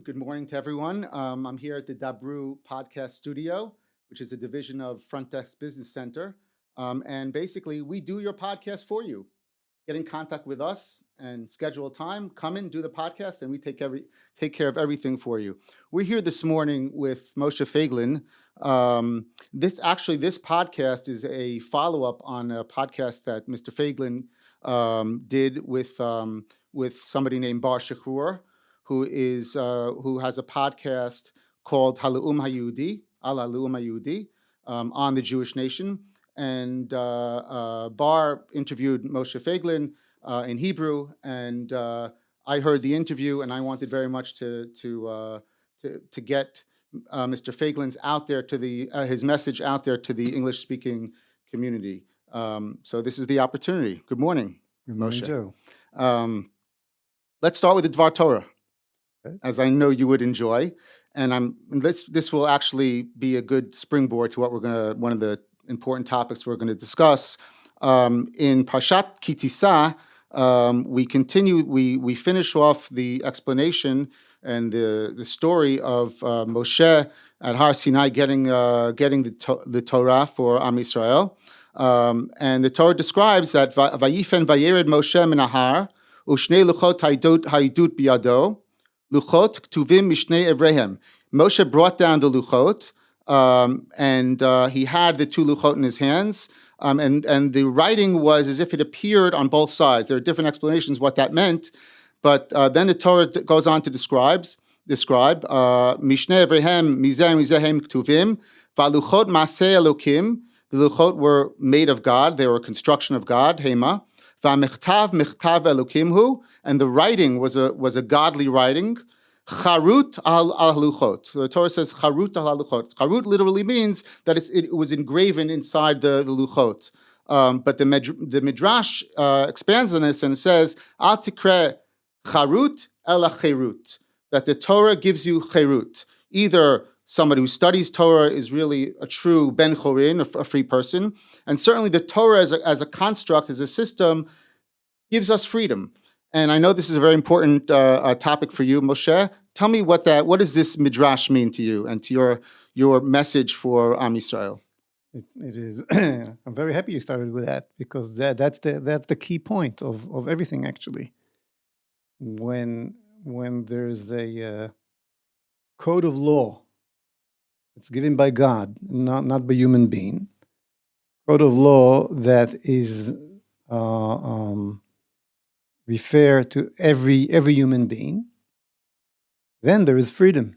Good morning to everyone. I'm here at the Dabru Podcast Studio, which is a division of Front Desk Business Center. And basically, we do your podcast for you. Get in contact with us and schedule a time. Come in, do the podcast, and we take care of everything for you. We're here this morning with Moshe Feiglin. This podcast is a follow-up on a podcast that Mr. Feiglin did with somebody named Bar Shachur, who has a podcast called Halaum Hayudi, Halaum Hayudi, on the Jewish nation. And Bar interviewed Moshe Feiglin in Hebrew, and I heard the interview, and I wanted very much to get Mr. Feiglin's out there to his message out there to the English-speaking community. So this is the opportunity. Good morning, Good morning, Moshe. Joe. Let's start with the Dvar Torah, Okay. as I know you would enjoy, and this will actually be a good springboard to one of the important topics we're going to discuss. In Parshat Kitisa, we finish off the explanation and the story of Moshe at Har Sinai getting the Torah for Am Yisrael. And the Torah describes that Vayifen Vayered Moshe min Har U'shnei luchot haidut biyado luchot ktuvim mishnei evrehem. Moshe brought down the luchot, and he had the two luchot in his hands, and the writing was as if it appeared on both sides. There are different explanations what that meant, but then the Torah goes on to describe mishnei evrehem mizehem ktuvim valuchot maseh elokim. The luchot were made of God; they were a construction of God. Hema. V'amechtav mechtav elokimhu, and the writing was a godly writing. Charut al luchot. So the Torah says charut al luchot. Charut literally means that it was engraven inside the luchot. But the Midrash expands on this and says al tikre charut ela cherut, that the Torah gives you cherut. Either somebody who studies Torah is really a true ben chorin, a free person, and certainly the Torah as a construct, as a system, gives us freedom. And I know this is a very important topic for you, Moshe. Tell me what does this midrash mean to you and to your message for Am Yisrael? It is. I'm very happy you started with that, because that's the key point of everything, actually. When there's a code of law, it's given by God, not by human being. Code of law that is refer to every human being. Then there is freedom,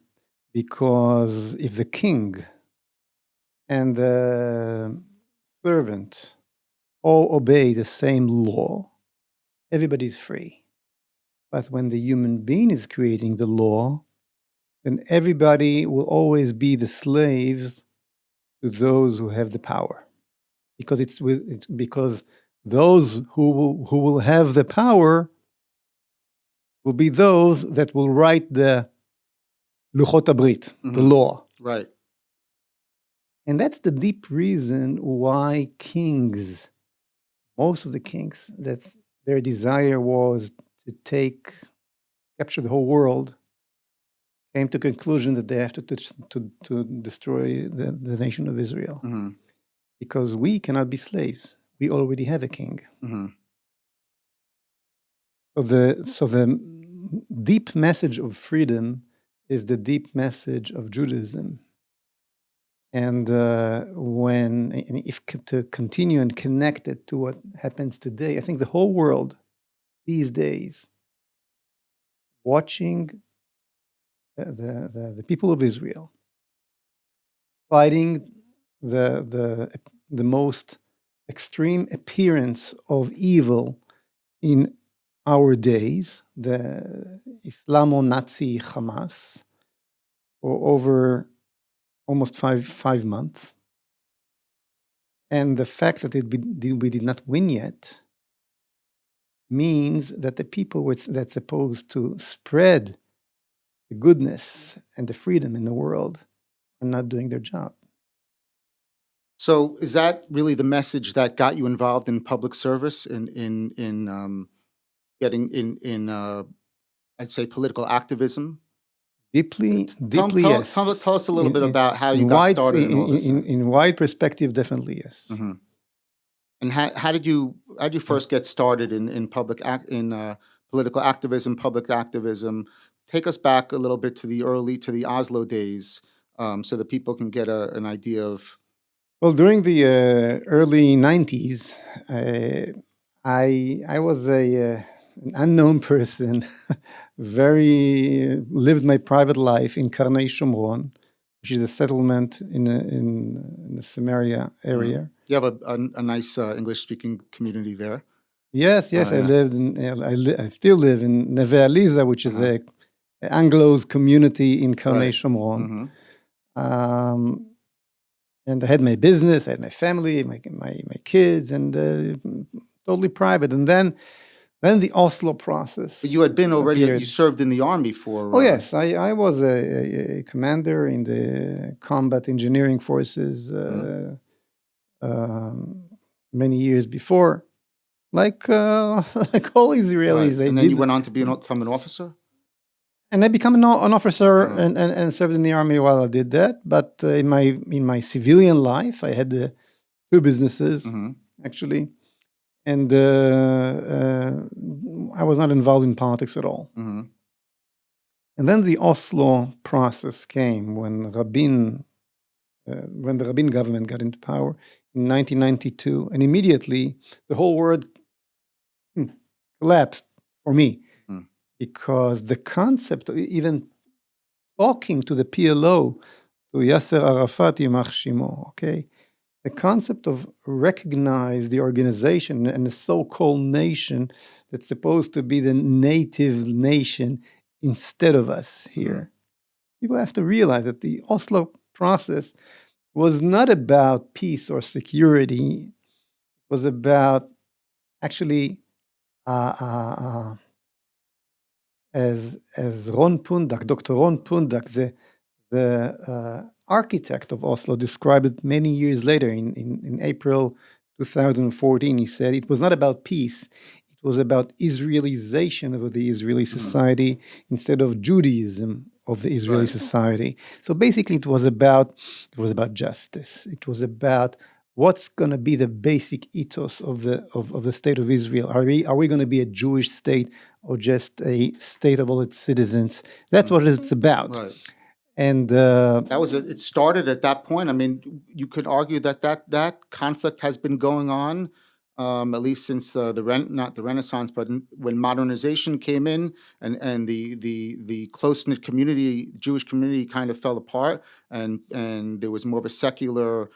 because if the king and the servant all obey the same law, everybody's free. But when the human being is creating the law, then everybody will always be the slaves to those who have the power, because because those who will have the power will be those that will write the luchot habrit, the law. Right. And that's the deep reason why kings, most of the kings, that their desire was to capture the whole world, came to conclusion that they have to destroy the nation of Israel. Mm-hmm. Because we cannot be slaves. We already have a king. Mm-hmm. So the deep message of freedom is the deep message of Judaism. And if to continue and connect it to what happens today, I think the whole world these days watching the people of Israel fighting the most extreme appearance of evil in our days, the Islamo-Nazi Hamas, for over almost five months. And the fact that we did not win yet means that the people that's supposed to spread the goodness and the freedom in the world are not doing their job. So is that really the message that got you involved in public service, in getting in I'd say political activism? Deeply, Tell, deeply, tell, yes. tell us a little bit about how you got wide, started in all this. in wide perspective, definitely yes. Mm-hmm. And how did you first get started in political activism, public activism? Take us back a little bit to the Oslo days, so that people can get an idea of. Well, during the early 90s, I was an unknown person, lived my private life in Karnei Shomron, which is a settlement in the Samaria area. You have a nice English-speaking community there. Yes, I lived I still live in Neve Aliza, which is a Anglo's community in Karnei Shomron. And I had my business, I had my family, my kids, and totally private. And then the Oslo process. But you had been already, you served in the army for. Oh, yes. I was a commander in the combat engineering forces many years before, like all Israelis. Right. And then you went on to become an officer? And I became an officer and served in the army while I did that. But in my civilian life, I had two businesses, actually. And I was not involved in politics at all. And then the Oslo process came when the Rabin government got into power in 1992. And immediately, the whole world collapsed for me. Because the concept of even talking to the PLO, to Yasser Arafat, Yimach Shimo, okay? The concept of recognize the organization and the so-called nation that's supposed to be the native nation instead of us here. People have to realize that the Oslo process was not about peace or security. It was about actually as Ron Pundak, Dr. Ron Pundak, the architect of Oslo, described it many years later in April 2014. He said it was not about peace. It was about Israelization of the Israeli society instead of Judaism of the Israeli society. So basically it was about justice. It was about what's going to be the basic ethos of the state of Israel. Are we going to be a Jewish state or just a state of all its citizens? That's what it's about. Right. And it started at that point. I mean, you could argue that conflict has been going on at least since not the Renaissance, but when modernization came in and the close-knit community, Jewish community, kind of fell apart, and there was more of a secular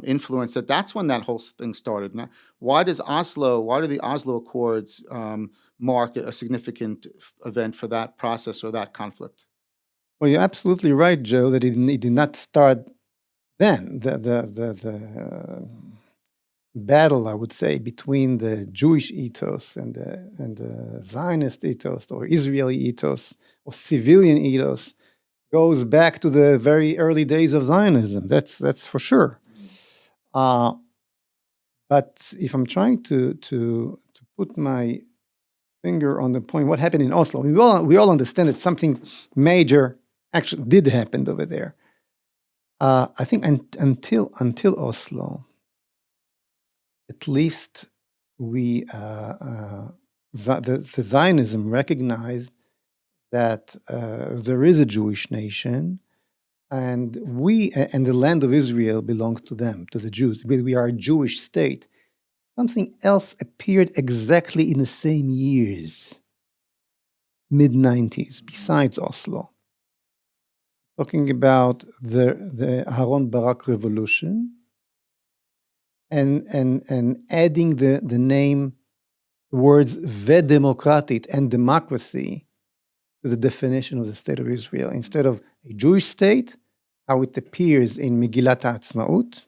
influence. That's when that whole thing started. Now, why do the Oslo Accords mark a significant event for that process or that conflict? Well, you're absolutely right, Joe, that it did not start then. The battle, I would say, between the Jewish ethos and the Zionist ethos or Israeli ethos or civilian ethos goes back to the very early days of Zionism. That's for sure. But if I'm trying to put my finger on the point, what happened in Oslo, we all understand that something major actually did happen over there. I think until Oslo, at least the Zionism recognized that there is a Jewish nation, and the land of Israel belongs to them, to the Jews. We are a Jewish state. Something else appeared exactly in the same years, mid-90s, besides Oslo. Talking about the Aharon Barak revolution, and adding the name, the words "vedemokratit" and democracy to the definition of the state of Israel. Instead of a Jewish state, how it appears in Megillat HaAtzmaut,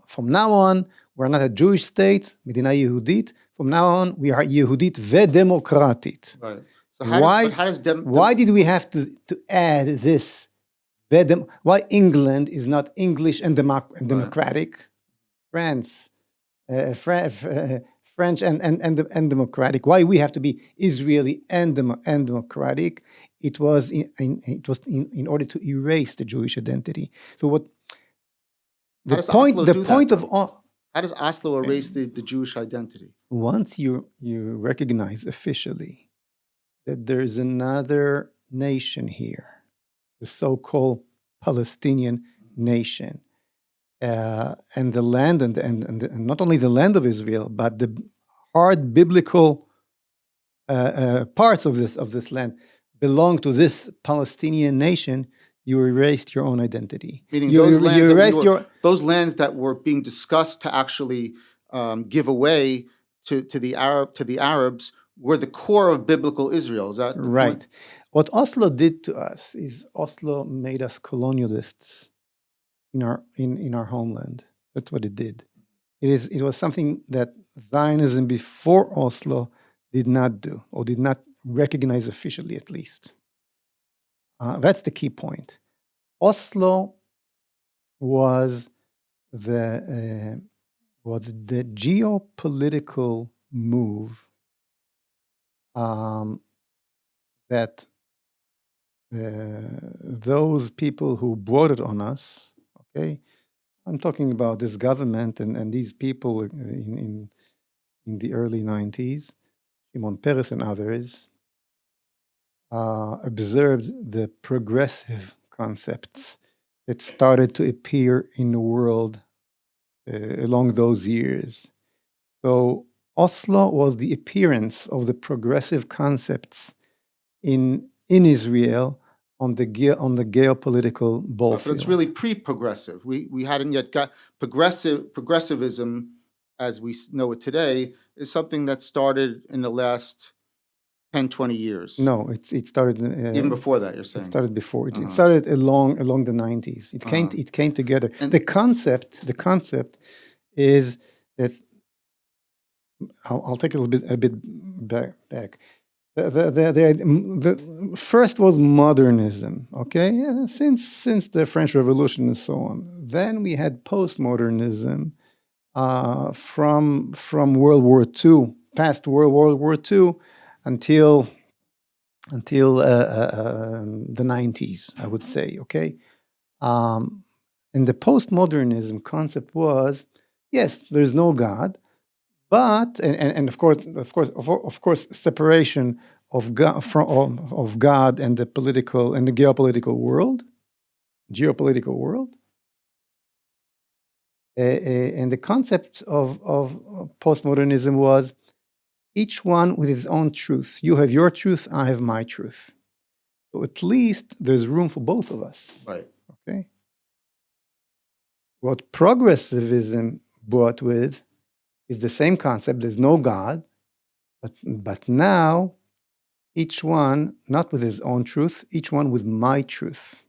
from now on, we're not a Jewish state, Medina Yehudit. From now on, we are Yehudit vedemokratit. Right. So why did we have to add this? Why England is not English and democratic? France French and democratic. Why we have to be Israeli and democratic? It was in order to erase the Jewish identity. So what How does Oslo do that, point of though? How does Oslo erase the Jewish identity? once you recognize officially that there's another nation here, the so-called Palestinian nation, and the land and not only the land of Israel, but the hard biblical parts of this land belong to this Palestinian nation. You erased your own identity. Meaning those lands that were being discussed to actually give away to the Arabs were the core of biblical Israel. Is that right? Point? What Oslo did to us is Oslo made us colonialists in our homeland. That's what it did. It was something that Zionism before Oslo did not do, or did not recognize officially, at least. That's the key point. Oslo was the geopolitical move that those people who brought it on us, okay, I'm talking about this government and these people in the early 90s, Shimon Peres and others, observed the progressive concepts that started to appear in the world along those years. So Oslo was the appearance of the progressive concepts in Israel on the geopolitical ball field. But it's really pre-progressive. We hadn't yet got progressivism, as we know it today, is something that started in the last 10, 20 years. No, it started even before that. You're saying it started before. It started along the 90s. It came together. And the concept is that I'll take a bit back. The first was modernism, okay? Yeah, since the French Revolution and so on. Then we had postmodernism from World War II, past World War II, until the 90s, I would say, okay? And the postmodernism concept was, yes, there's no God, but and of course, separation of God and the political and the geopolitical world. And the concept of postmodernism was each one with his own truth. You have your truth, I have my truth. So at least there's room for both of us. right. Okay. What progressivism brought with is the same concept. There's no God, but now each one, not with his own truth, each one with my truth.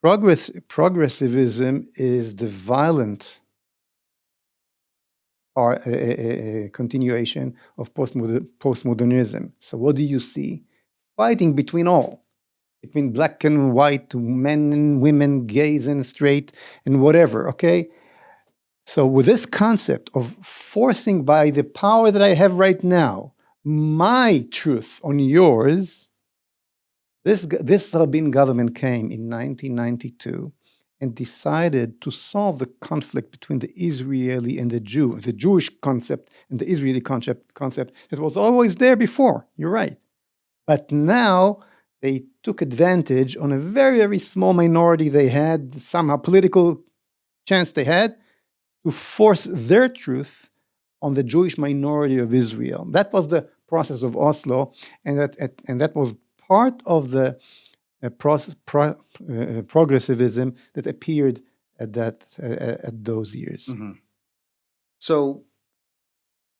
Progressivism is the violent continuation of postmodernism. So what do you see? Fighting between all. Between black and white, men and women, gays and straight, and whatever, okay? So with this concept of forcing by the power that I have right now, my truth on yours, this Rabin government came in 1992 and decided to solve the conflict between the Israeli and the Jewish concept and the Israeli concept that was always there before, you're right. But now they took advantage on a very, very small minority they had, somehow political chance they had, to force their truth on the Jewish minority of Israel. That was the process of Oslo, and that was part of the progressivism that appeared at those years. Mm-hmm. So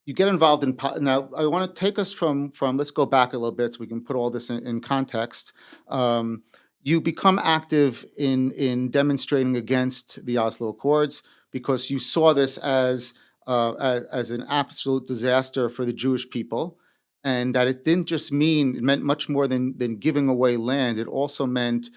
you get involved in now. I want to take us from. Let's go back a little bit so we can put all this in context. You become active in demonstrating against the Oslo Accords because you saw this as an absolute disaster for the Jewish people, and that it meant much more than giving away land. It also meant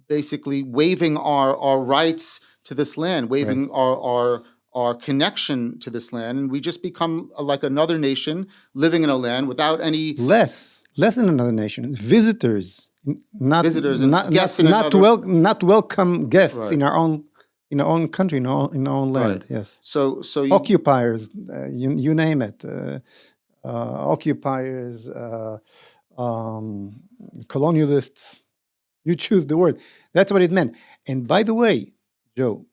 basically waiving our rights to this land, waiving right. our connection to this land, and we just become like another nation living in a land without any less than another nation. Visitors, not visitors and not guests not in not, another. not welcome guests Right. in our own country, in our own land. Right. Yes, So you, occupiers, you name it, occupiers, colonialists. You choose the word. That's what it meant. And by the way, Joe,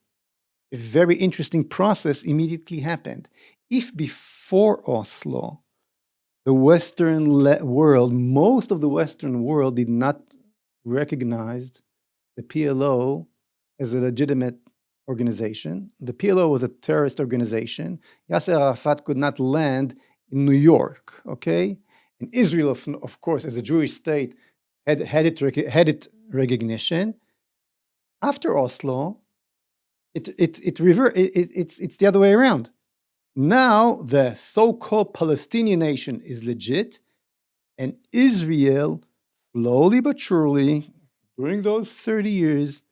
a very interesting process immediately happened. If before Oslo, the Western world, most of the Western world did not recognize the PLO as a legitimate organization. The PLO was a terrorist organization. Yasser Arafat could not land in New York, okay? And Israel, of course, as a Jewish state, had its recognition. After Oslo, it's the other way around. Now the so-called Palestinian nation is legit, and Israel, slowly but surely, during those 30 years,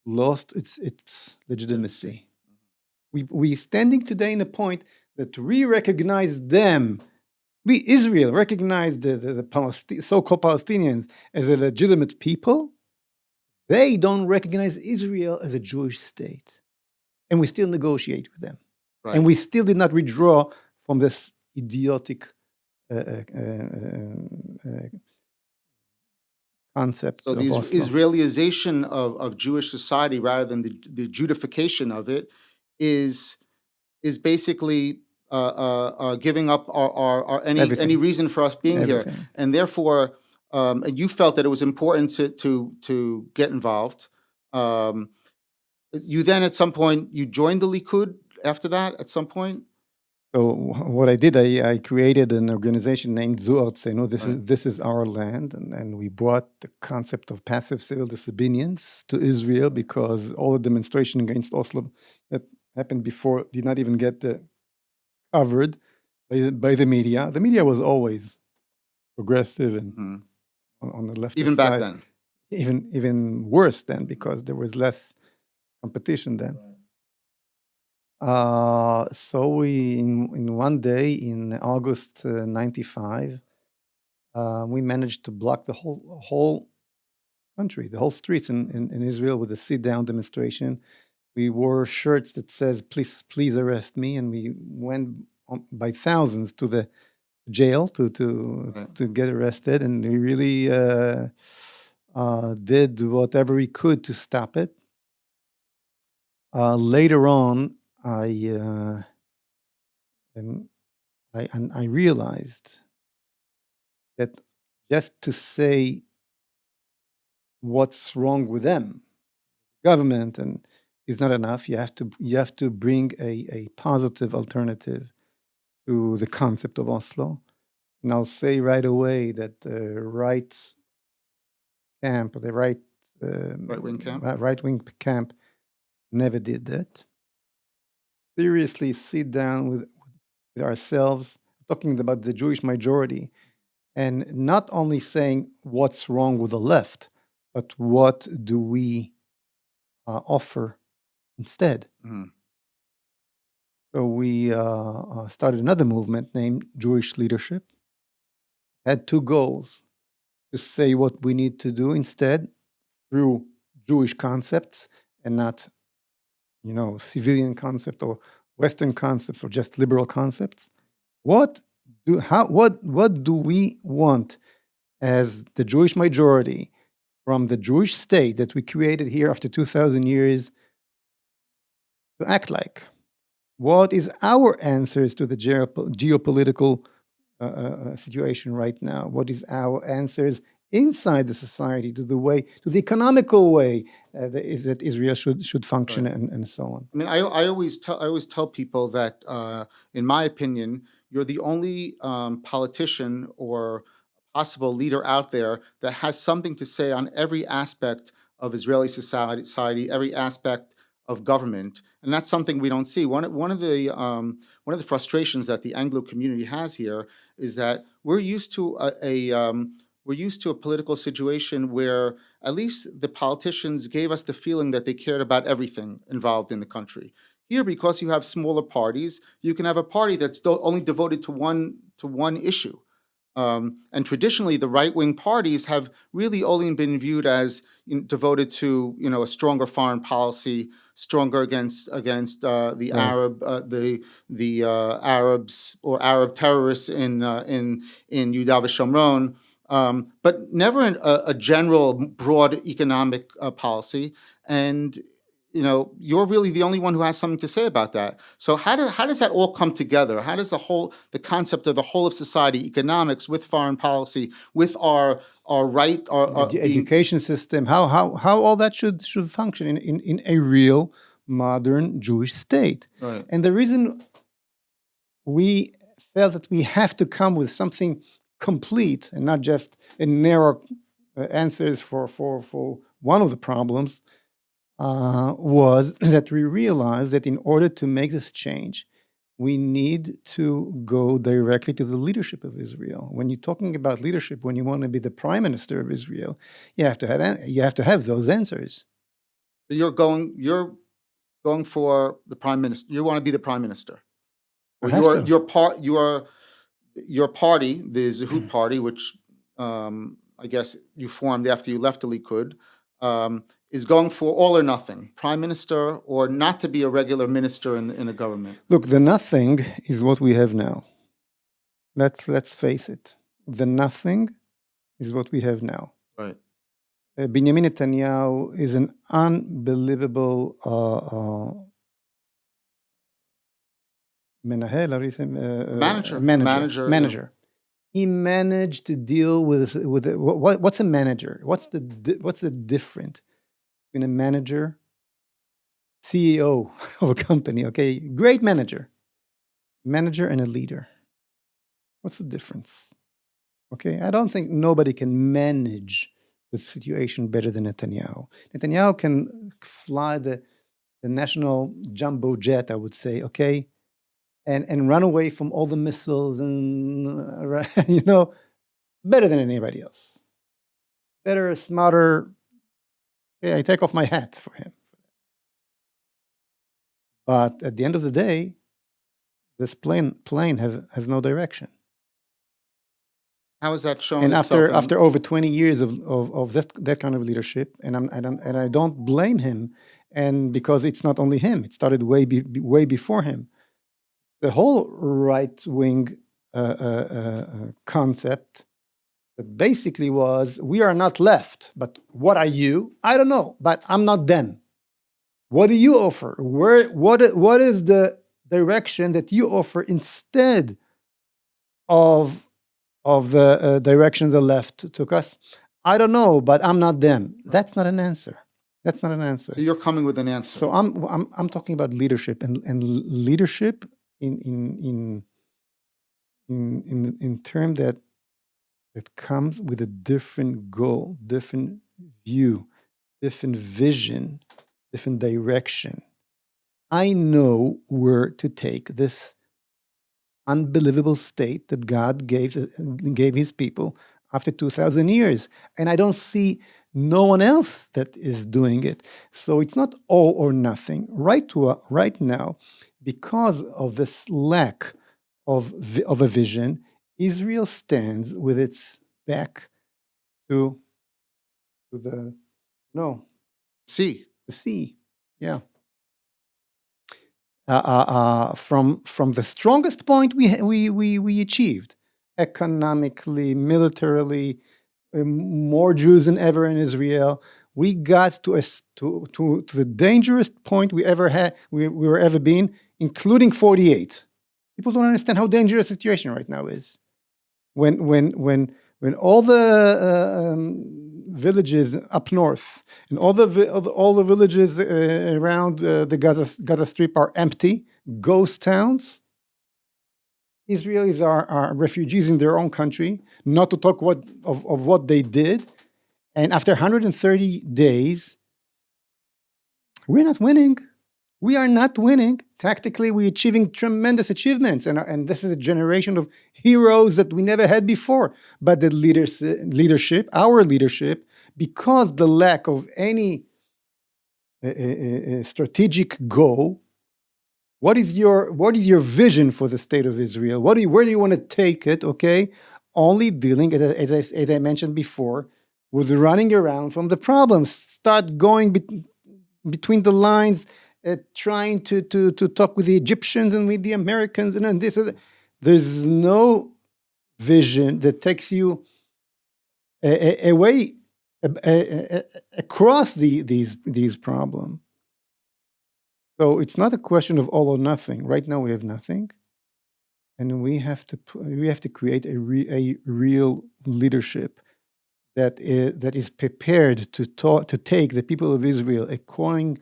lost its legitimacy. We standing today in a point that we recognize them. We, Israel, recognize the so-called Palestinians as a legitimate people. They don't recognize Israel as a Jewish state. And we still negotiate with them. right. And we still did not withdraw from this idiotic concept So of the Oslo. Israelization of Jewish society, rather than the Judification of it, is basically giving up our any Everything. reason for us being here, Everything. and therefore, and you felt that it was important to get involved. You then at some point you joined the Likud after that at some point. So what I did, I created an organization named Zu Artzenu. Right. This is our land, and we brought the concept of passive civil disobedience to Israel because all the demonstration against Oslo that happened before did not even get covered by the media. The media was always progressive and Mhm. on the left Even back side. then. Even worse then because there was less competition then. So we in one day in August '95, we managed to block the whole country, the whole streets in Israel with a sit-down demonstration. We wore shirts that says "Please arrest me," and we went by thousands to the jail to get arrested, and we really did whatever we could to stop it. Later on, I realized that just to say what's wrong with them, government, and is not enough. You have to bring a positive alternative to the concept of Oslo. And I'll say right away that the right camp, or the right-wing camp, never did that. Seriously sit down with ourselves, talking about the Jewish majority, and not only saying what's wrong with the left, but what do we offer instead. Mhm. So we started another movement named Jewish Leadership. Had two goals: to say what we need to do instead through Jewish concepts and not civilian concept or Western concepts or just liberal concepts. What do we want as the Jewish majority from the Jewish state that we created here after 2,000 years to act like? What is our answers to the geopolitical situation right now? What is our answers inside the society to the economical way that Israel should function, Right. and so on? I mean, I always tell people that, in my opinion, you're the only politician or possible leader out there that has something to say on every aspect of Israeli society, every aspect of government, and that's something we don't see. One of the frustrations that the Anglo community has here is that we're used to a political situation where at least the politicians gave us the feeling that they cared about everything involved in the country. Here, because you have smaller parties, you can have a party that's only devoted to one issue. And traditionally, the right-wing parties have really only been viewed as devoted to, a stronger foreign policy, stronger against the Right. Arabs or Arab terrorists in Yudav Shomron, but never a general, broad economic policy. And you're really the only one who has something to say about that. So how does that all come together? How does the concept of the whole of society, economics with foreign policy, with our right, The education system, how all that should function in a real modern Jewish state. Right. And the reason we felt that we have to come with something complete and not just a narrow answers for one of the problems was that we realized that in order to make this change, we need to go directly to the leadership of Israel. When you're talking about leadership, when you want to be the prime minister of Israel, you have to have those answers. You're going for the prime minister. You want to be the prime minister. Or your party, the Zehut party, which I guess you formed after you left the Likud, is going for all or nothing, prime minister, or not to be a regular minister in a government. Look, the nothing is what we have now. Let's face it. The nothing is what we have now. Right. Benjamin Netanyahu is an unbelievable manager. He managed to deal with what's a manager? What's the difference between a manager, CEO of a company? Okay, great manager and a leader. What's the difference? Okay, I don't think nobody can manage the situation better than Netanyahu. Netanyahu can fly the national jumbo jet, I would say. Okay. And run away from all the missiles and, better than anybody else. Better, smarter. Yeah, I take off my hat for him. But at the end of the day, this plane has no direction. How is that shown? And after over 20 years of that kind of leadership, and I don't blame him, and because it's not only him, it started way before him. The whole right-wing concept that basically was, we are not left, but what are you? I don't know, but I'm not them. What do you offer? What is the direction that you offer instead of the direction the left took us? I don't know, but I'm not them. That's not an answer. So you're coming with an answer. So I'm talking about leadership and leadership in term that comes with a different goal, different view, different vision, different direction. I know where to take this unbelievable state that God gave his people after 2,000 years. And I don't see no one else that is doing it. So it's not all or nothing. Right now, because of this lack of a vision, Israel stands with its back to the sea. Yeah. From the strongest point we achieved, economically, militarily, more Jews than ever in Israel. We got to the dangerous point we were ever been, including 48. People don't understand how dangerous the situation right now is. When all the villages up north and all the villages around the Gaza Strip are empty, ghost towns. Israelis are refugees in their own country, not to talk of what they did. And after 130 days, we're not winning. We are not winning. Tactically, we're achieving tremendous achievements. And this is a generation of heroes that we never had before. But the leadership, our leadership, because the lack of any strategic goal, What is your vision for the state of Israel? Where do you want to take it? Okay, only dealing, as I mentioned before, with running around from the problems. Start going between the lines, trying to talk with the Egyptians and with the Americans and this. There's no vision that takes you away across these problems. So it's not a question of all or nothing. Right now we have nothing, and we have to create a real leadership that is prepared to take the people of Israel according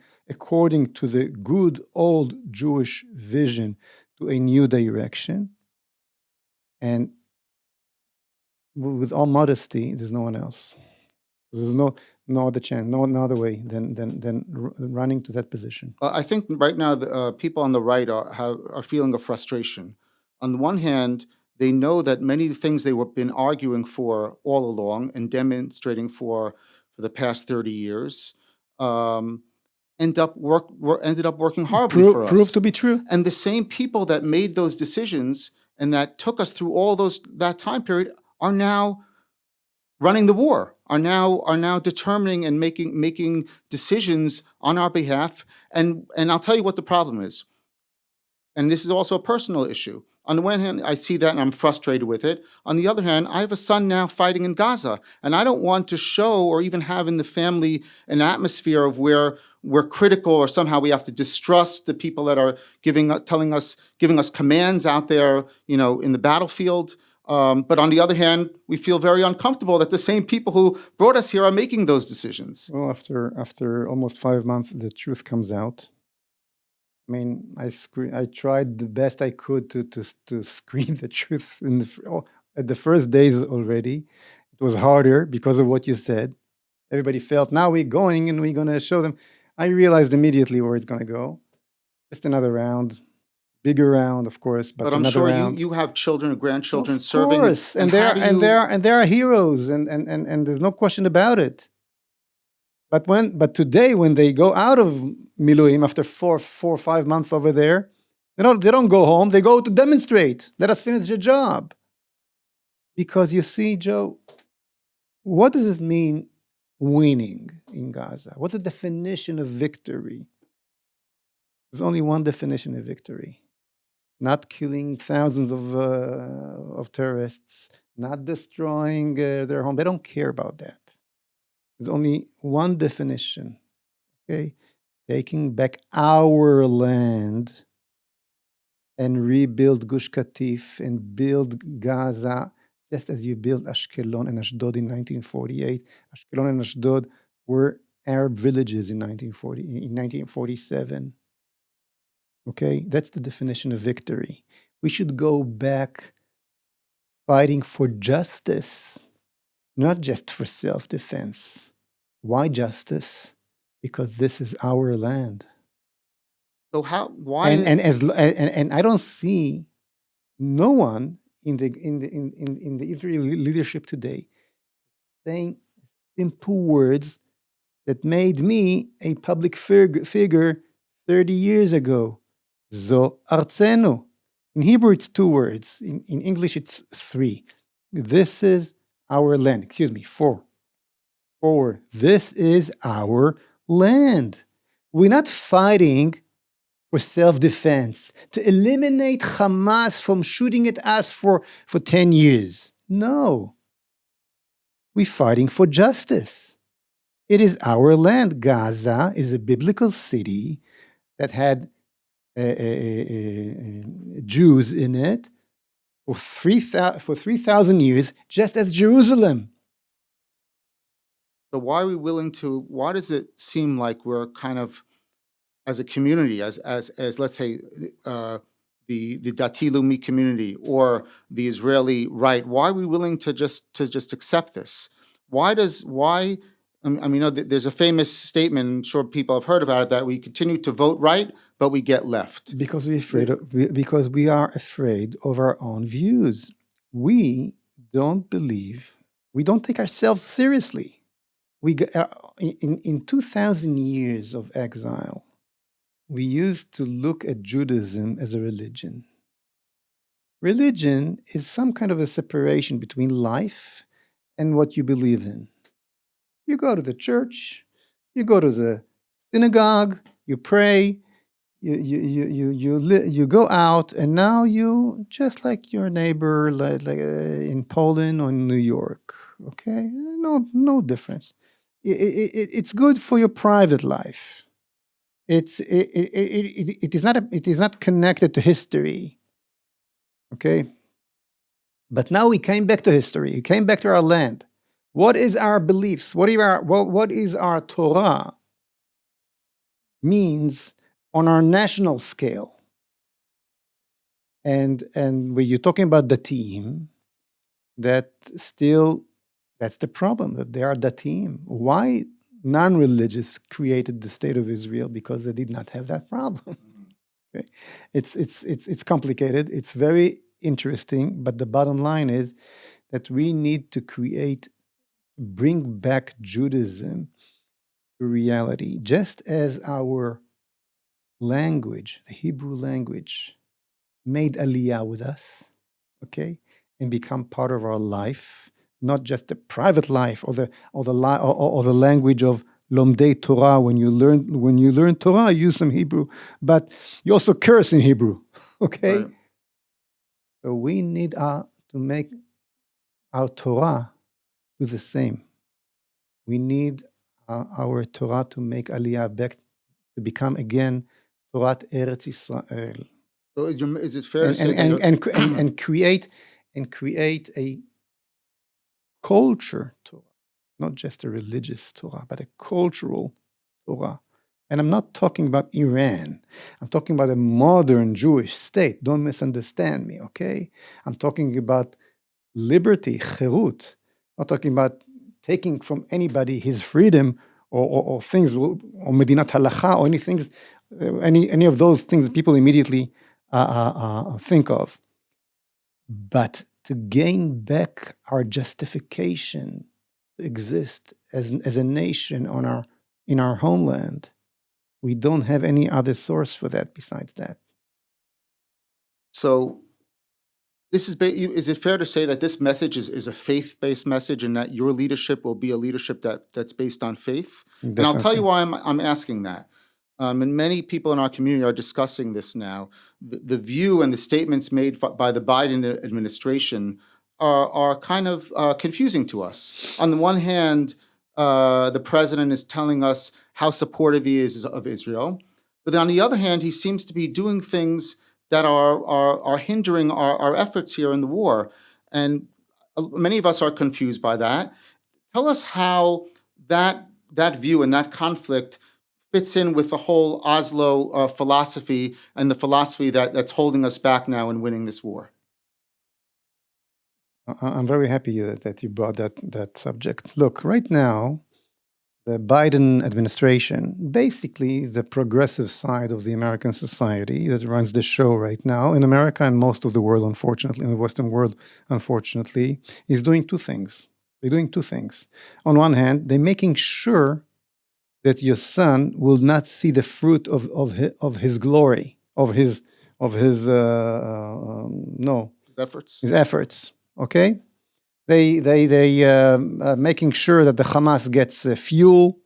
to the good old Jewish vision to a new direction. And with all modesty, there's no one else. There's no other chance, no other way than running to that position. I think right now the people on the right are feeling a frustration. On the one hand, they know that many things they were been arguing for all along and demonstrating for the past 30 years ended up working horribly for us. Proved to be true. And the same people that made those decisions and that took us through all that time period are now running the war, are now determining and making decisions on our behalf. And I'll tell you what the problem is. And this is also a personal issue. On the one hand, I see that and I'm frustrated with it. On the other hand, I have a son now fighting in Gaza, and I don't want to show or even have in the family an atmosphere of where we're critical or somehow we have to distrust the people that are giving us commands out there, in the battlefield. But on the other hand, we feel very uncomfortable that the same people who brought us here are making those decisions. Well, after almost 5 months, the truth comes out. I mean, I tried the best I could to scream the truth at the first days already. It was harder because of what you said. Everybody felt, now we're going and we're going to show them. I realized immediately where it's going to go. Just another round. Bigger round, of course, but I'm sure you have children or grandchildren serving. Of course, and they are heroes, and there's no question about it. But today, when they go out of Miluim after 4 or 5 months over there, they don't go home. They go to demonstrate. Let us finish the job. Because you see, Joe, what does it mean winning in Gaza? What's the definition of victory? There's only one definition of victory. Not killing thousands of terrorists, not destroying their home. They don't care about that. There's only one definition, okay? Taking back our land and rebuild Gush Katif and build Gaza, just as you built Ashkelon and Ashdod in 1948. Ashkelon and Ashdod were Arab villages in 1947. Okay, that's the definition of victory. We should go back fighting for justice, not just for self-defense. Why justice? Because this is our land. So why? And I don't see no one in the Israeli leadership today saying simple words that made me a public figure 30 years ago. Zo artzenu. In Hebrew, it's 2 words. In English, it's 3. This is our land. Excuse me, 4. 4. This is our land. We're not fighting for self-defense, to eliminate Hamas from shooting at us for 10 years. No. We're fighting for justice. It is our land. Gaza is a biblical city that had Jews in it for 3,000 years, just as Jerusalem. So why does it seem like we're kind of, as a community, as let's say the Dati Leumi community or the Israeli right, why are we willing to just accept this? There's a famous statement, I'm sure people have heard about it, that we continue to vote right, but we get left. Because because we are afraid of our own views. We don't take ourselves seriously. In 2,000 years of exile, we used to look at Judaism as a religion. Religion is some kind of a separation between life and what you believe in. You go to the church, you go to the synagogue, you pray, you go out, and now you just like your neighbor, like in Poland or in New York. Okay, no difference. It's good for your private life. It is not connected to history. Okay, but now we came back to history. We came back to our land. What is our beliefs? What is our Torah means on our national scale? And when you're talking about the team, that's the problem, that they are the team. Why non-religious created the state of Israel? Because they did not have that problem. Okay? It's complicated. It's very interesting, but the bottom line is that we need to bring back Judaism to reality, just as our language, the Hebrew language, made Aliyah with us, okay, and become part of our life, not just the private life or the language of Lomdei Torah. When you learn Torah, you use some Hebrew, but you also curse in Hebrew, okay. Right. So we need to make our Torah do the same. We need our Torah to make Aliyah back, to become again Torah Eretz Israel. So is it fair to say and create a culture Torah, not just a religious Torah, but a cultural Torah? And I'm not talking about Iran. I'm talking about a modern Jewish state. Don't misunderstand me, okay? I'm talking about liberty, cherut. I'm not talking about taking from anybody his freedom or things, or medinat halacha, or any of those things that people immediately think of. But to gain back our justification to exist as a nation in our homeland, we don't have any other source for that besides that. So is it fair to say that this message is a faith-based message, and that your leadership will be a leadership that's based on faith? Definitely. And I'll tell you why I'm asking that. And many people in our community are discussing this now. The view and the statements made by the Biden administration are kind of confusing to us. On the one hand, the president is telling us how supportive he is of Israel, but on the other hand, he seems to be doing things that are hindering our efforts here in the war, and many of us are confused by that. Tell us how that view and that conflict fits in with the whole Oslo philosophy and the philosophy that's holding us back now in winning this war. I'm very happy that you brought that subject. Look, right now, the Biden administration, basically the progressive side of the American society that runs the show right now in America and most of the world, unfortunately, in the Western world, unfortunately, is doing two things. They're doing two things. On one hand, they're making sure that your son will not see the fruit of his glory, his efforts. Okay, they making sure that the Hamas gets fuel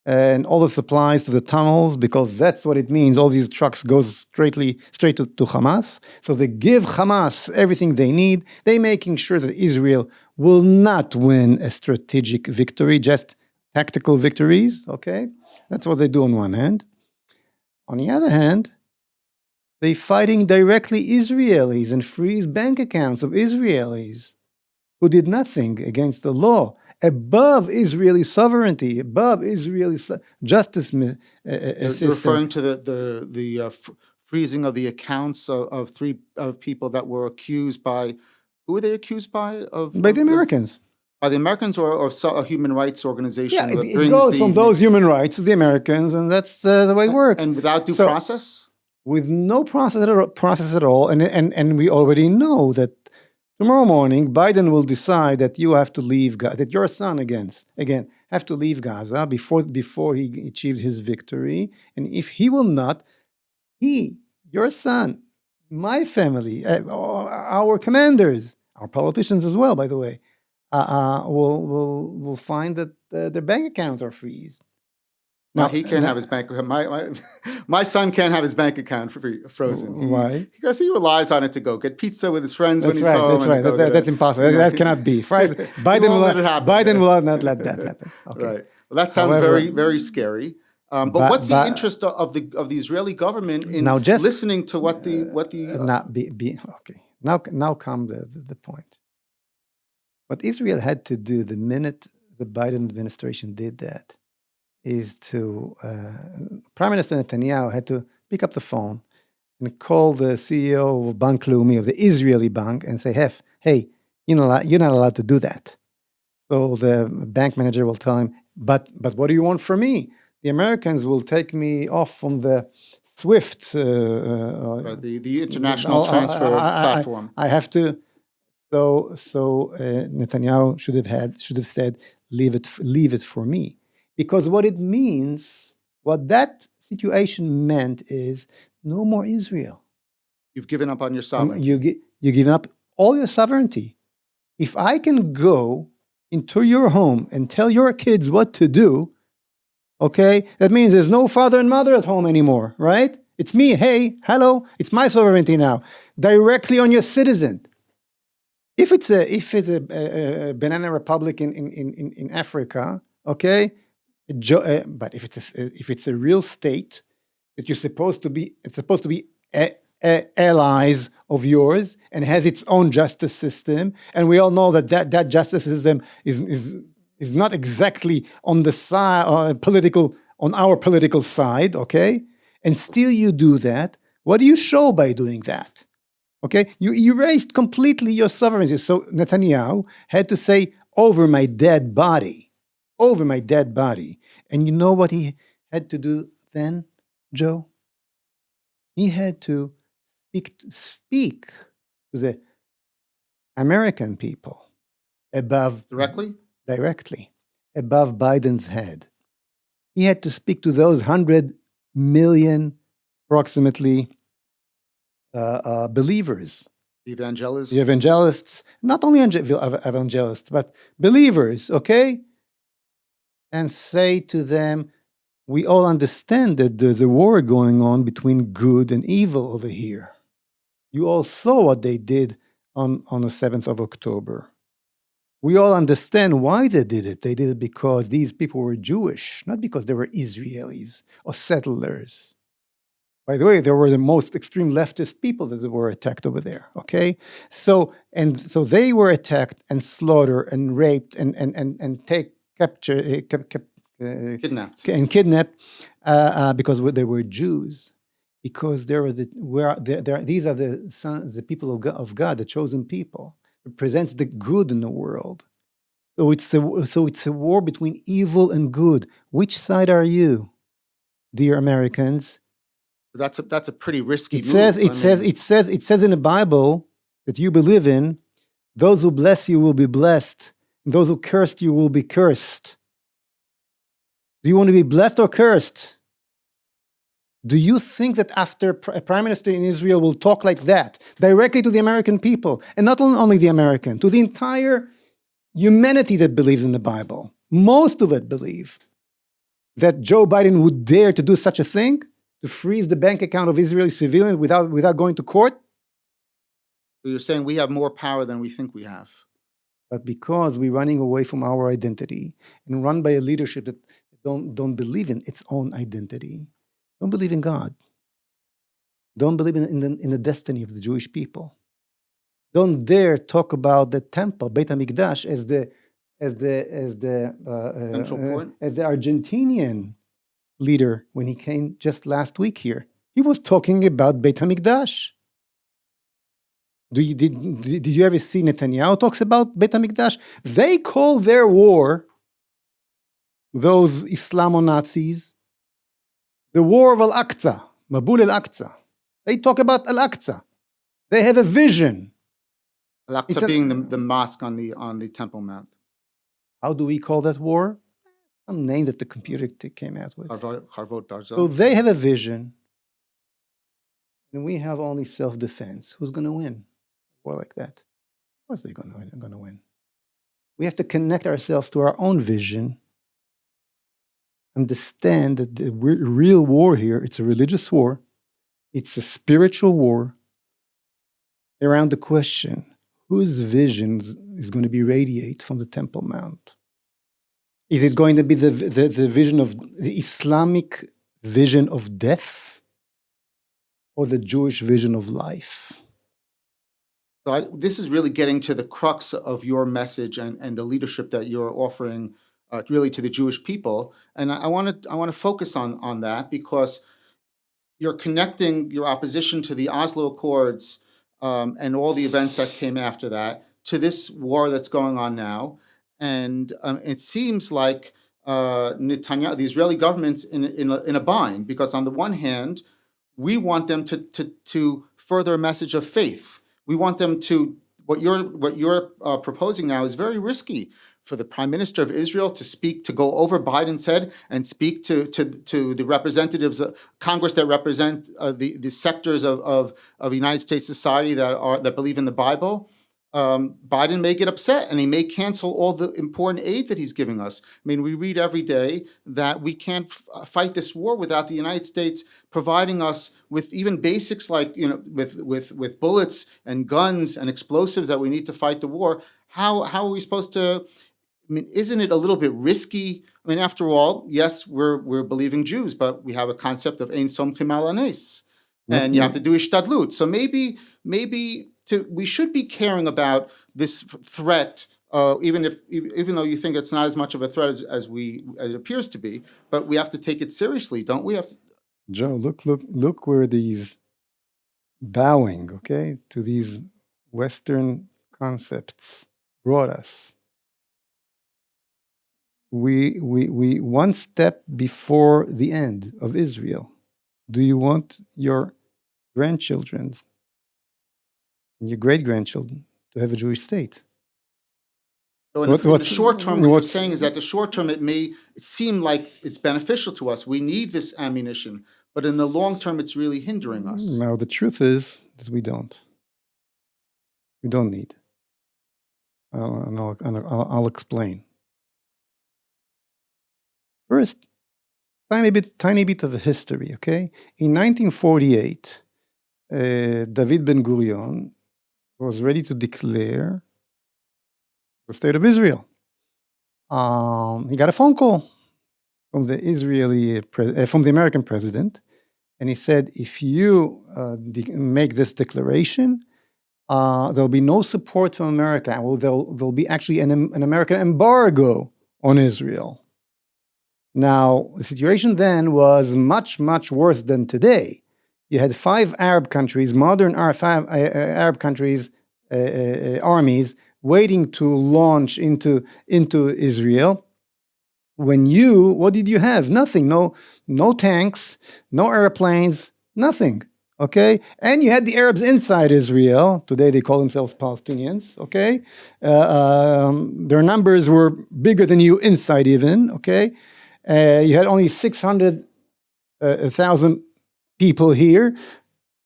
and all the supplies to the tunnels, because that's what it means. All these trucks go straight to Hamas. So they give Hamas everything they need. They making sure that Israel will not win a strategic victory, just tactical victories. Okay, that's what they do on one hand. On the other hand, they fighting directly Israelis and freeze bank accounts of Israelis who did nothing against the law, above Israeli sovereignty, above Israeli justice system. You're referring to the freezing of the accounts of three people that were accused by, who were they accused by? By the Americans. By the Americans or a human rights organization? Yeah, it goes from those human rights to the Americans, and that's the way it works. And without due process? With no process at all, and we already know that tomorrow morning, Biden will decide that you have to leave Gaza, that your son again have to leave Gaza before he achieved his victory. And if he will not, your son, my family, our commanders, our politicians as well, by the way, will find that their bank accounts are freezed. Now, he can't have his bank. My son can't have his bank account frozen. Why? Because he relies on it to go get pizza with his friends when he's right, home. That's right. That's impossible. That cannot be. Biden will not let that happen. Okay. Right. Well, that sounds very, very scary. But what's the interest of the Israeli government in listening to what the okay. Now come the point. What Israel had to do the minute the Biden administration did that is to Prime Minister Netanyahu had to pick up the phone and call the CEO of Bank Leumi, of the Israeli bank, and say, hey, you're not allowed to do that. So the bank manager will tell him, but what do you want from me? The Americans will take me off from the SWIFT, the international transfer platform. I have to. So Netanyahu should have said, leave it for me. Because what that situation meant is no more Israel. You've given up on your sovereignty. You've given up all your sovereignty. If I can go into your home and tell your kids what to do, okay, that means there's no father and mother at home anymore, right? It's me. Hey, hello, it's my sovereignty now, directly on your citizen. If it's a banana republic in Africa, okay. But if it's a real state that it's supposed to be allies of yours and has its own justice system, and we all know that justice system is not exactly on the side on our political side, okay? And still you do that. What do you show by doing that? Okay, you erased completely your sovereignty. So Netanyahu had to say, over my dead body. And you know what he had to do then, Joe? He had to speak to the American people directly above Biden's head. He had to speak to those 100 million, approximately, believers. The evangelists, not only evangelists, but believers, okay? And say to them, we all understand that there's a war going on between good and evil over here. You all saw what they did on the 7th of October. We all understand why they did it. They did it because these people were Jewish, not because they were Israelis or settlers. By the way, they were the most extreme leftist people that were attacked over there, okay? So they were attacked and slaughtered and raped and kidnapped because they were Jews, because these are the people of God, the chosen people. It represents the good in the world. So it's a war between evil and good. Which side are you, dear Americans? That's a pretty risky move. It says in the Bible that you believe in, those who bless you will be blessed. Those who cursed you will be cursed. Do you want to be blessed or cursed? Do you think that after a prime minister in Israel will talk like that directly to the American people, and not only the American, to the entire humanity that believes in the Bible? Most of it believe that Joe Biden would dare to do such a thing, to freeze the bank account of Israeli civilians without going to court? So you're saying we have more power than we think we have. But because we're running away from our identity and run by a leadership that don't believe in its own identity, don't believe in God, don't believe in the destiny of the Jewish people, don't dare talk about the temple, Beit HaMikdash, as the central point, as the Argentinian leader when he came just last week here. He was talking about Beit HaMikdash. Did you ever see Netanyahu talks about Beit HaMikdash? They call their war, those Islamo-Nazis, the war of Al-Aqsa, Mabul Al-Aqsa. They talk about Al-Aqsa. They have a vision. Al-Aqsa being the mosque on the Temple Mount. How do we call that war? Some name that the computer came out with. Harvot Barzil. So they have a vision. and we have only self-defense, who's going to win? A war like that? Of course they're going to win. We have to connect ourselves to our own vision, understand that the real war here, it's a religious war, it's a spiritual war around the question, whose vision is going to be radiate from the Temple Mount? Is it going to be the vision of the Islamic vision of death or the Jewish vision of life? So this is really getting to the crux of your message and the leadership that you're offering really to the Jewish people. And I want to focus on that because you're connecting your opposition to the Oslo Accords and all the events that came after that to this war that's going on now. And it seems like Netanyahu, the Israeli government's in a bind because on the one hand, we want them to further a message of faith. We want them to what you're proposing now is very risky for the Prime Minister of Israel to go over Biden's head and speak to the representatives of Congress that represent the sectors of United States society that believe in the Bible. Biden may get upset and he may cancel all the important aid that he's giving us. I mean, we read every day that we can't fight this war without the United States providing us with even basics like, with bullets and guns and explosives that we need to fight the war. How are we supposed to? I mean, isn't it a little bit risky? I mean, after all, yes, we're believing Jews, but we have a concept of ein somchim al hanes, and you have to do ishtadlut. So maybe we should be caring about this threat, even though you think it's not as much of a threat as it appears to be. But we have to take it seriously, don't we? Joe, look where these bowing, okay, to these Western concepts brought us. We one step before the end of Israel. Do you want your grandchildren and your great-grandchildren to have a Jewish state? So in the short term, what you're saying is that the short term, it seem like it's beneficial to us. We need this ammunition, but in the long term, it's really hindering us. Now, the truth is that we don't. We don't need. And I'll explain. First, tiny bit of history, okay? In 1948, David Ben-Gurion was ready to declare the state of Israel. He got a phone call from the American president, and he said, if you make this declaration, there'll be no support from America. Well, there'll be actually an American embargo on Israel. Now, the situation then was much, much worse than today. You had 5 Arab countries, modern Arab countries, armies waiting to launch into Israel. What did you have? Nothing. No tanks, no airplanes, nothing. Okay, and you had the Arabs inside Israel. Today they call themselves Palestinians. Okay, their numbers were bigger than you inside even. Okay. You had only 600,000 people here.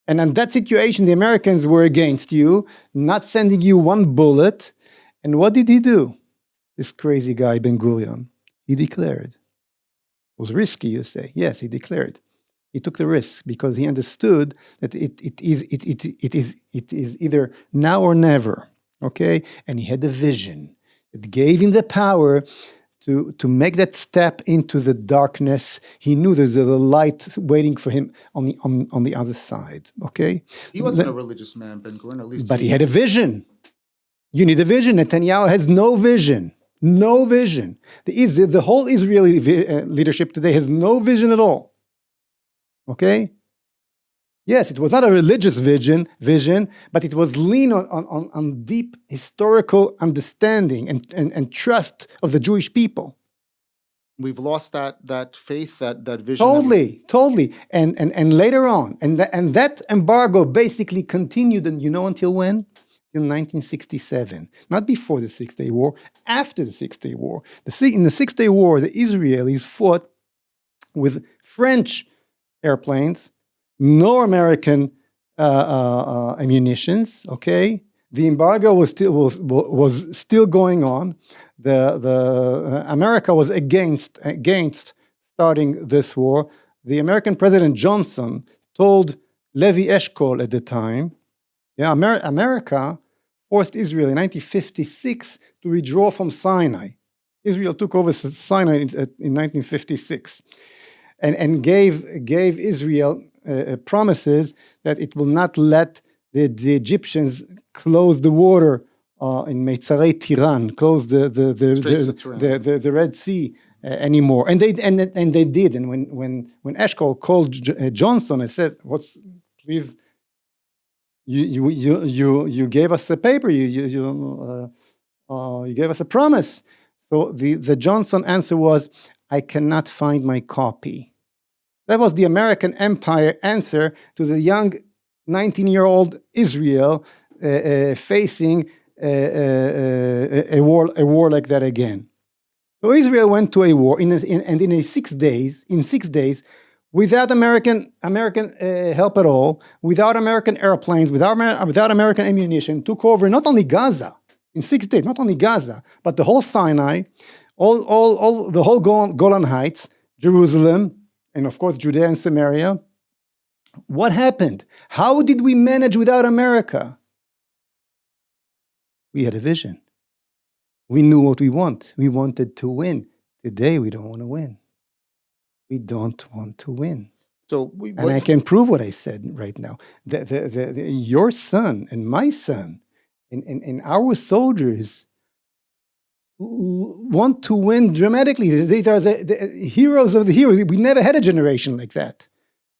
And in that situation, the Americans were against you, not sending you one bullet. And what did he do? This crazy guy, Ben-Gurion, he declared. It was risky, you say. Yes, he declared. He took the risk because he understood that it is either now or never. Okay? And he had a vision that gave him the power to make that step into the darkness. He knew there's a light waiting for him on the other side. Okay, he wasn't a religious man, Ben-Gurion, at least. But he had a vision. You need a vision. Netanyahu has no vision. No vision. The whole Israeli leadership today has no vision at all. Okay. Yes, it was not a religious vision, but it was lean on deep historical understanding and trust of the Jewish people. We've lost that faith, that vision. Totally. And later on, and that embargo basically continued, and until when? Till 1967. Not before the Six-Day War, after the Six-Day War. In the Six-Day War, the Israelis fought with French airplanes, no American ammunitions. Okay, the embargo was still going on. The America was against starting this war. The American President Johnson told Levi Eshkol at the time, yeah, America forced Israel in 1956 to withdraw from Sinai. Israel took over Sinai in 1956, and gave Israel promises that it will not let the Egyptians close the water in Meitzarei Tiran, close the Red Sea anymore, and they did. And when Eshkol called Johnson and said, "What's please." You gave us a paper. You gave us a promise. So the Johnson answer was, "I cannot find my copy." That was the American Empire answer to the young 19-year-old Israel facing a war like that again. So Israel went to a war, and in 6 days, without American help at all, without American airplanes, without American ammunition, took over not only Gaza in 6 days, not only Gaza, but the whole Sinai, all the whole Golan Heights, Jerusalem, and of course Judea and Samaria. What happened? How did we manage without America? We had a vision. We knew what we want. We wanted to win. Today we don't want to win. We don't want to win. And I can prove what I said right now. Your son and my son and our soldiers want to win dramatically. These are the heroes of the heroes. We never had a generation like that.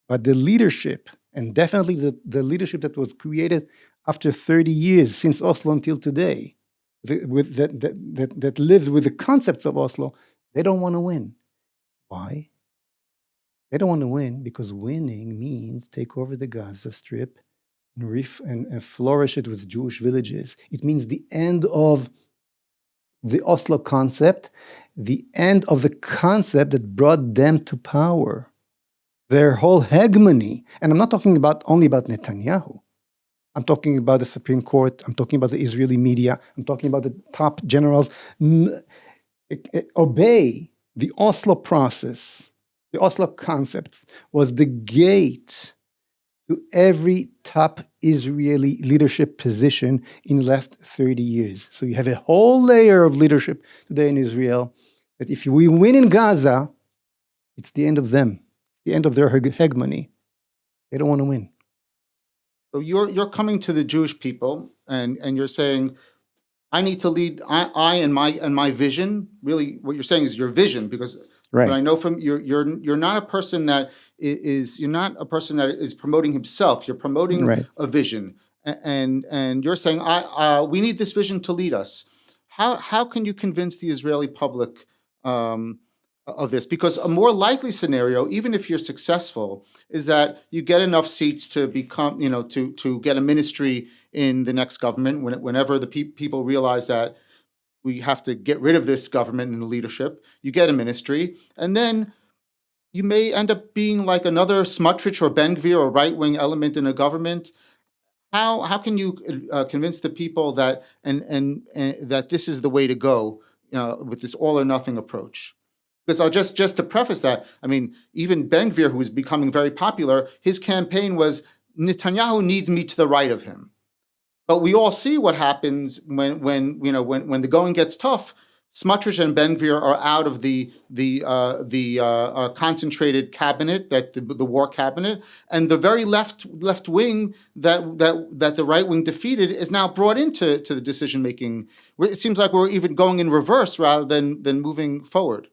But the leadership, and definitely the leadership that was created after 30 years, since Oslo until today, that lives with the concepts of Oslo, they don't want to win. Why? They don't want to win because winning means take over the Gaza Strip and flourish it with Jewish villages. It means the end of the Oslo concept, the end of the concept that brought them to power. Their whole hegemony, and I'm not talking only about Netanyahu. I'm talking about the Supreme Court. I'm talking about the Israeli media. I'm talking about the top generals. Obey the Oslo process. The Oslo concept was the gate to every top Israeli leadership position in the last 30 years. So you have a whole layer of leadership today in Israel that if we win in Gaza, it's the end of them, the end of their hegemony. They don't want to win. So you're coming to the Jewish people and you're saying, I need to lead. I and my vision. Really, what you're saying is your vision, because right. I know from you're not a person that is promoting himself. You're promoting right. a vision, and you're saying we need this vision to lead us. How can you convince the Israeli public of this? Because a more likely scenario, even if you're successful, is that you get enough seats to become, to get a ministry in the next government. Whenever the people realize that we have to get rid of this government and the leadership, you get a ministry, and then you may end up being like another Smotrich or Ben-Gvir or right-wing element in a government. How can you convince the people that and that this is the way to go with this all or nothing approach? Because I'll just to preface that, I mean, even Ben-Gvir, who is becoming very popular, his campaign was Netanyahu needs me to the right of him. But we all see what happens when the going gets tough. Smotrich and Ben-Gvir are out of the concentrated cabinet, that the war cabinet, and the very left wing that the right wing defeated is now brought into the decision making. It seems like we're even going in reverse rather than moving forward.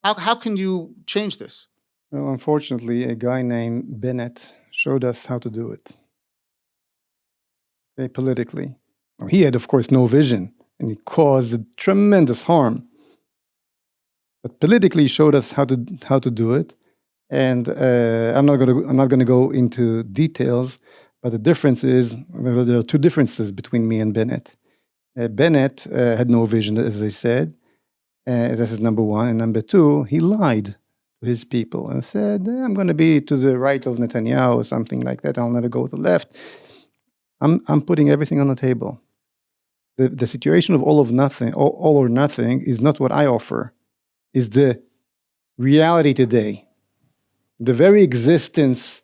How can you change this? Well, unfortunately, a guy named Bennett showed us how to do it. Okay, politically. He had, of course, no vision, and he caused tremendous harm. But politically, he showed us how to do it. And I'm not going to go into details, but the difference is, well, there are two differences between me and Bennett. Bennett had no vision, as I said. This is number one. And number two, he lied to his people and said, I'm going to be to the right of Netanyahu or something like that. I'll never go to the left. I'm putting everything on the table. The situation of all or nothing is not what I offer, is the reality today. The very existence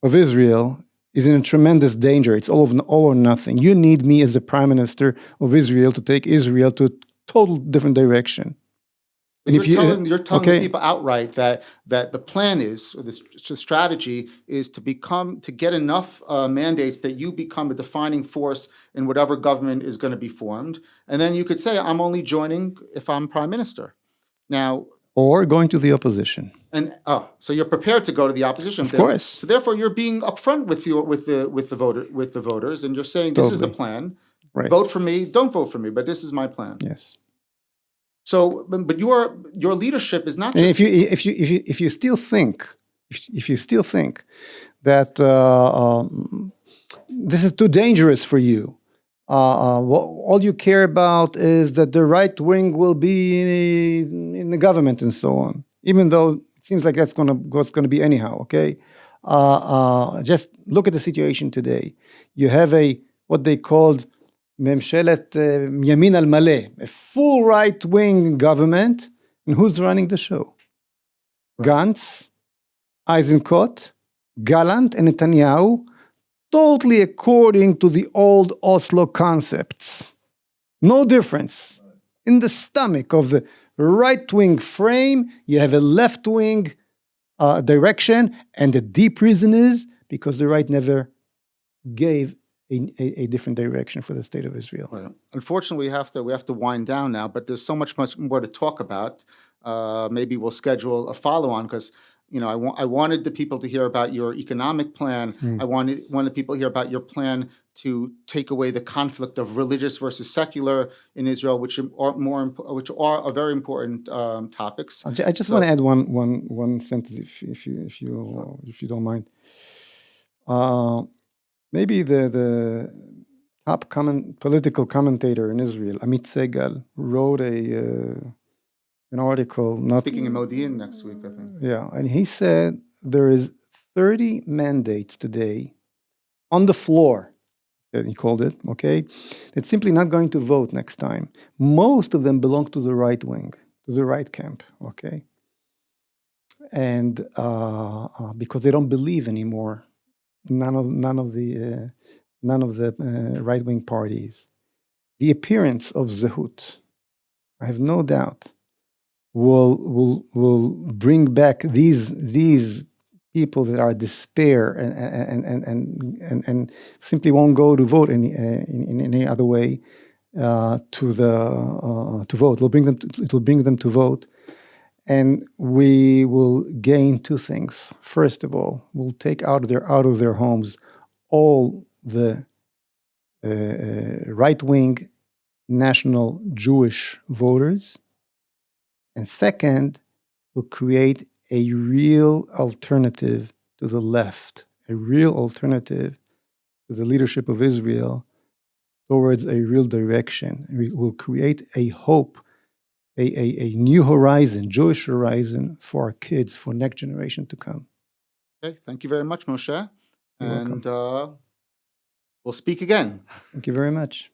of Israel is in a tremendous danger. It's all or nothing. You need me as the prime minister of Israel to take Israel to a total different direction. And you're telling the people outright that the plan is, or this strategy is to get enough mandates that you become a defining force in whatever government is going to be formed, and then you could say, I'm only joining if I'm prime minister. Now, or going to the opposition. And so you're prepared to go to the opposition. Of course. So therefore, you're being upfront with the voters, and you're saying this is the plan. Right. Vote for me. Don't vote for me, but this is my plan. Yes. So, but your leadership is not just. And if you still think that this is too dangerous for you, all you care about is that the right wing will be in the government and so on, even though it seems like that's what's going to be anyhow. Okay, just look at the situation today. You have what they called Memshelet Yamin al Maleh, a full right-wing government, and who's running the show? Right. Gantz, Eisenkot, Gallant, and Netanyahu, totally according to the old Oslo concepts. No difference. In the stomach of the right-wing frame, you have a left-wing direction, and the deep reason is because the right never gave a different direction for the state of Israel. Well, unfortunately, we have to wind down now, but there's so much more to talk about. Maybe we'll schedule a follow-on because I wanted the people to hear about your economic plan. I wanted people to hear about your plan to take away the conflict of religious versus secular in Israel, which are very important topics. I just want to add one sentence, if you don't mind. Maybe the top political commentator in Israel, Amit Segal, wrote an article. Speaking in Modiin next week, I think. Yeah, and he said there is 30 mandates today on the floor, he called it, okay? It's simply not going to vote next time. Most of them belong to the right wing, to the right camp, okay? And because they don't believe anymore. None of the right-wing parties. The appearance of Zehut, I have no doubt, will bring back these people that are despair and simply won't go to vote in any other way to vote. It'll bring them to vote. And we will gain two things. First of all, we'll take out of their homes all the right-wing national Jewish voters. And second, we'll create a real alternative to the left, a real alternative to the leadership of Israel towards a real direction. We will create a hope, a new horizon, Jewish horizon for our kids, for next generation to come. Okay, thank you very much, Moshe. You're welcome. We'll speak again. Thank you very much.